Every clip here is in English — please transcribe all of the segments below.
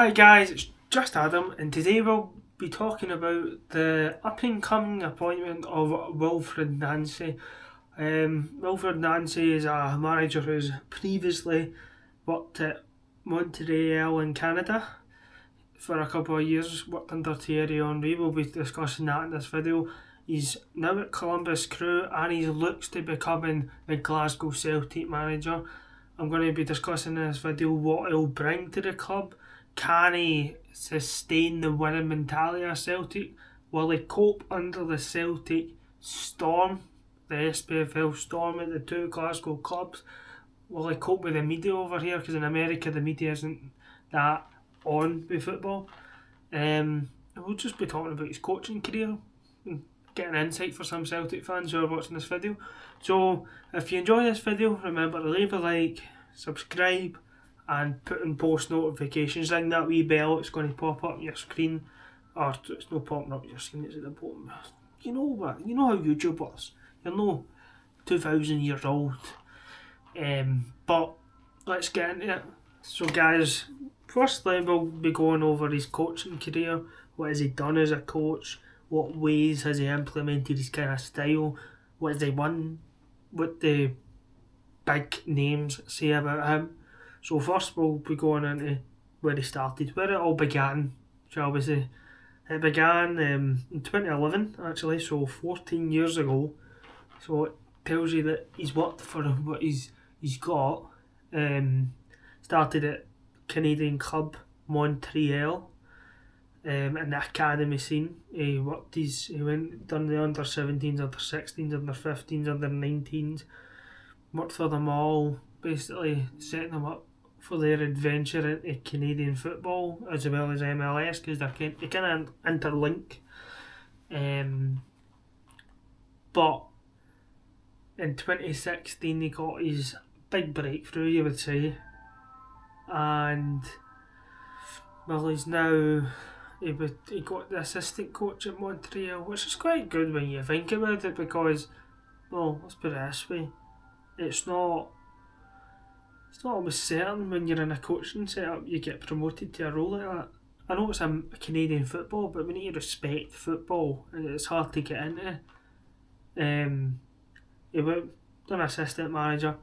Hi guys, it's just Adam, and today we'll be talking about the up and coming appointment of Wilfred Nancy. Wilfred Nancy is a manager who's previously worked at Montreal in Canada for a couple of years, worked under Thierry Henry. We'll be discussing that in this video. He's now at Columbus Crew and he looks to becoming the Glasgow Celtic manager. I'm going to be discussing in this video what he'll bring to the club. Can he sustain the winning mentality of Celtic? Will he cope under the Celtic storm, the SPFL storm at the two Glasgow clubs? Will he cope with the media over here? Because in America the media isn't that on with football. We'll just be talking about his coaching career and getting insight for some Celtic fans who are watching this video. So if you enjoy this video, remember to leave a like, subscribe, and put in post notifications. Ring that wee bell, it's going to pop up on your screen. Or it's not popping up on your screen, it's at the bottom. You know what? You know how YouTube works. You're no 2,000 years old. But let's get into it. So guys, firstly we'll be going over his coaching career. What has he done as a coach? What ways has he implemented his kind of style? What has he won? What the big names say about him? So first we'll be going into where he started, where it all began, shall we say. It began in 2011 actually, so 14 years ago. So it tells you that he's worked for what he's got. Started at Canadian club Montreal in the academy scene. He went done the under 17s, under 16s, under 15s, under 19s. Worked for them all, basically setting them up for their adventure into Canadian football as well as MLS, because they kind of interlink. But in 2016 he got his big breakthrough, you would say, and well, he got the assistant coach at Montreal, which is quite good when you think about it, because, well, let's put it this way, it's not always certain when you're in a coaching setup you get promoted to a role like that. I know it's a Canadian football, but we need to respect football, and it's hard to get into. He went an assistant manager,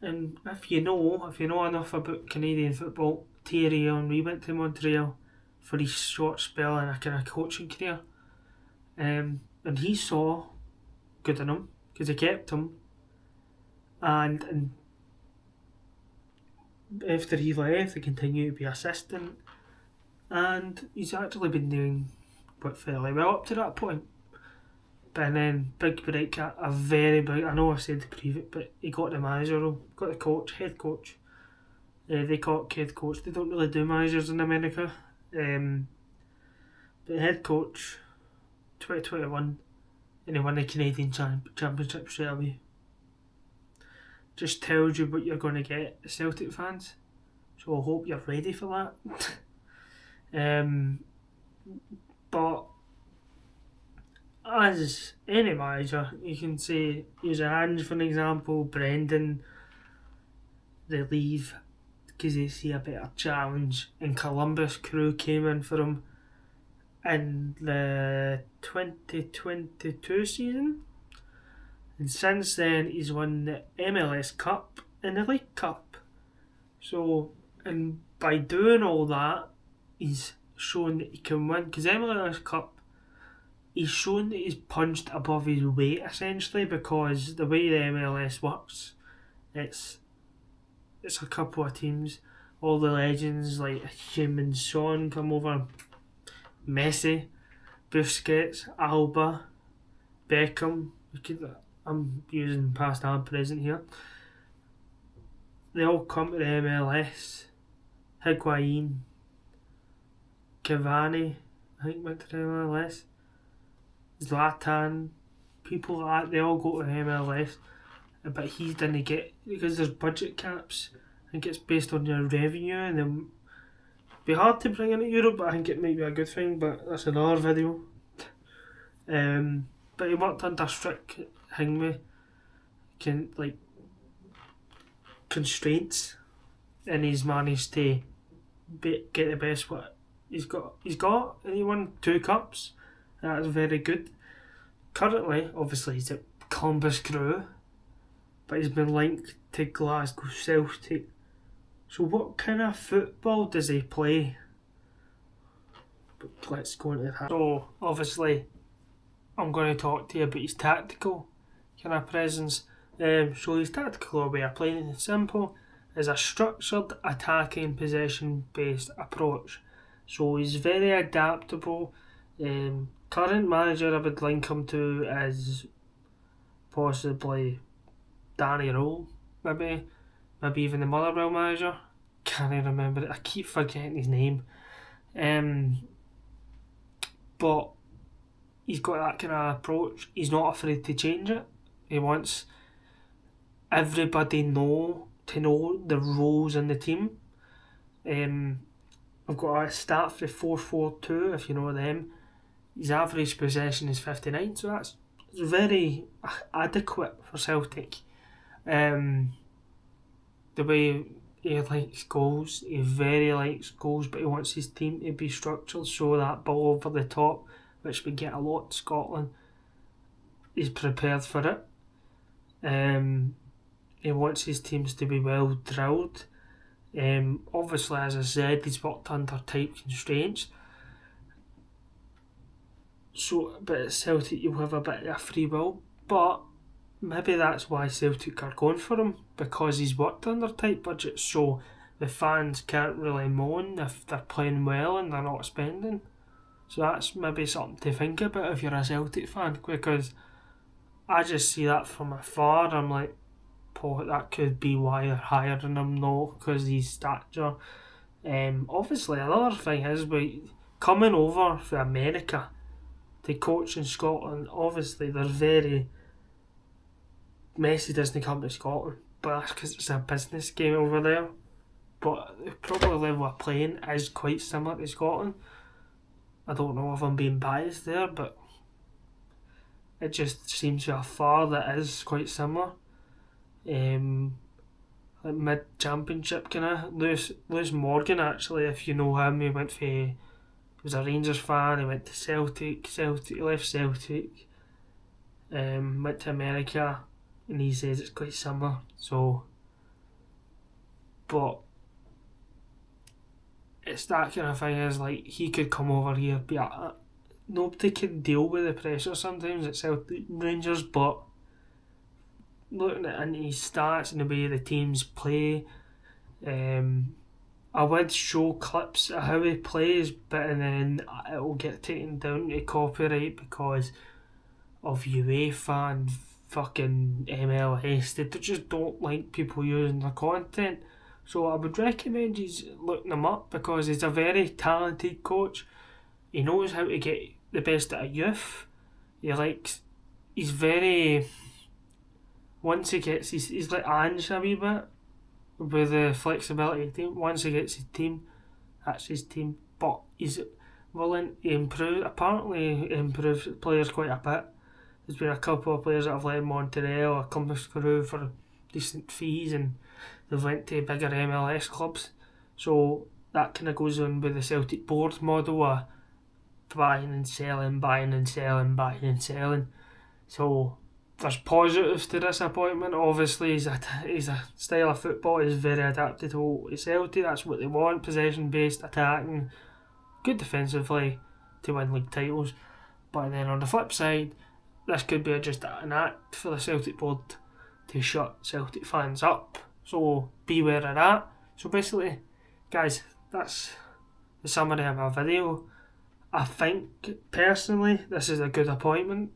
and if you know enough about Canadian football, Thierry Henry went to Montreal for his short spell in a kind of coaching career, and he saw good in him because he kept him, and after he left, he continued to be assistant, and he's actually been doing quite fairly well up to that point. But then, big break, a very big, I know I said the preview, but he got the manager role, got the coach, head coach. They call it head coach, they don't really do managers in America. But head coach, 2021, and he won the Canadian Championship straight away. Just tells you what you're going to get, Celtic fans. So I hope you're ready for that. But as any manager, you can say, use a hands for an example, Brendan, they leave because they see a better challenge, and Columbus Crew came in for him in the 2022 season. And since then, he's won the MLS Cup and the League Cup. So, and by doing all that, he's shown that he can win. Because MLS Cup, he's shown that he's punched above his weight, essentially, because the way the MLS works, it's a couple of teams. All the legends like him and Sean come over. Messi, Busquets, Alba, Beckham. I'm using past and present here. They all come to the MLS. Higuain, Cavani, I think went to the MLS. Zlatan, people like that, they all go to the MLS. But he didn't get, because there's budget caps. I think it's based on your revenue, and then be hard to bring into Europe, but I think it might be a good thing, but that's another video. But he worked under strict constraints, and he's managed to get the best what he's got. And he won 2 cups. That's very good. Currently, obviously, he's at Columbus Crew, but he's been linked to Glasgow Celtic. So what kind of football does he play? But let's go into that. So obviously, I'm going to talk to you about his tactical kind of presence. So his tactical way of playing is simple, is a structured attacking possession-based approach. So he's very adaptable. Current manager I would link him to is possibly Danny Rowe, maybe even the Motherwell manager. Can't even remember it. I keep forgetting his name. But he's got that kind of approach. He's not afraid to change it. He wants everybody to know the roles in the team. I've got a stat for 4-4-2, if you know them. His average possession is 59, so that's very adequate for Celtic. The way he likes goals, he very likes goals, but he wants his team to be structured, so that ball over the top, which we get a lot in Scotland, he's prepared for it. He wants his teams to be well drilled. Obviously, as I said, he's worked under tight constraints. So, but at Celtic you'll have a bit of free will, but maybe that's why Celtic are going for him, because he's worked under tight budgets, so the fans can't really moan if they're playing well and they're not spending. So that's maybe something to think about if you're a Celtic fan, because I just see that from afar. I'm like, oh, that could be why they're hiring him, no, because he's stature. Obviously, another thing is, coming over from America to coach in Scotland, obviously they're very... Messi doesn't come to Scotland, but that's because it's a business game over there. But the probably level of playing is quite similar to Scotland. I don't know if I'm being biased there, but it just seems to afar that is quite similar. Like mid-championship kind of. Lewis Morgan, actually, if you know him, he was a Rangers fan, he went to Celtic, he left Celtic, went to America, and he says it's quite similar. So, but it's that kind of thing, is like, he could come over here, but nobody can deal with the pressure sometimes at Celtic Rangers, but looking at his stats and the way the teams play, I would show clips of how he plays, but then it will get taken down to copyright because of UEFA and fucking MLS. They just don't like people using their content. So I would recommend you looking him up, because he's a very talented coach. He knows how to get the best out of youth. He's very... Once he gets he's like Ange a wee bit, with the flexibility of team. Once he gets his team, that's his team. But he's willing to improve. Apparently, he improves players quite a bit. There's been a couple of players that have left Montreal or Columbus Crew for decent fees, and they've went to bigger MLS clubs. So that kind of goes on with the Celtic board model of buying and selling, buying and selling, buying and selling. So there's positives to this appointment. Obviously, his style of football is very adaptable to Celtic. That's what they want: possession-based, attacking, good defensively to win league titles. But then on the flip side, this could be just an act for the Celtic board to shut Celtic fans up. So beware of that. So basically, guys, that's the summary of my video. I think, personally, this is a good appointment.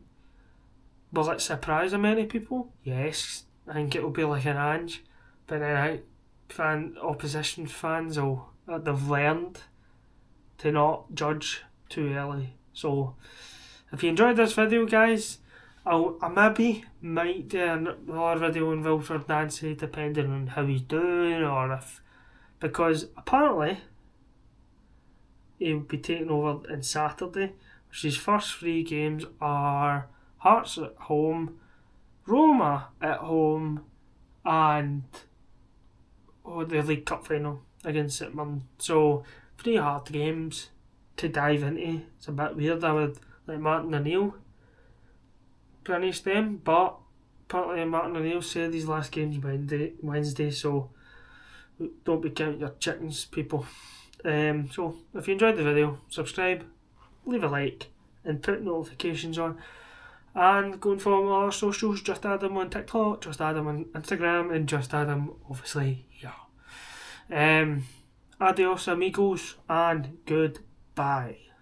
Will it surprise many people? Yes. I think it will be like an Ange. But then opposition fans they've learned to not judge too early. So if you enjoyed this video, guys, I maybe might do another video on Wilfred Nancy, depending on how he's doing, because apparently he'll be taking over on Saturday, which his first 3 games are Hearts at home, Roma at home, and the League Cup final. against St Mirren. So 3 hard games to dive into. It's a bit weird. I would like Martin O'Neill finish them, but apparently Martin O'Neill said these last games Wednesday, so don't be counting your chickens, people. So if you enjoyed the video, subscribe, leave a like, and put notifications on. And going forward on our socials, Just Adam on TikTok, Just Adam on Instagram, and Just Adam obviously here. Adios amigos and goodbye.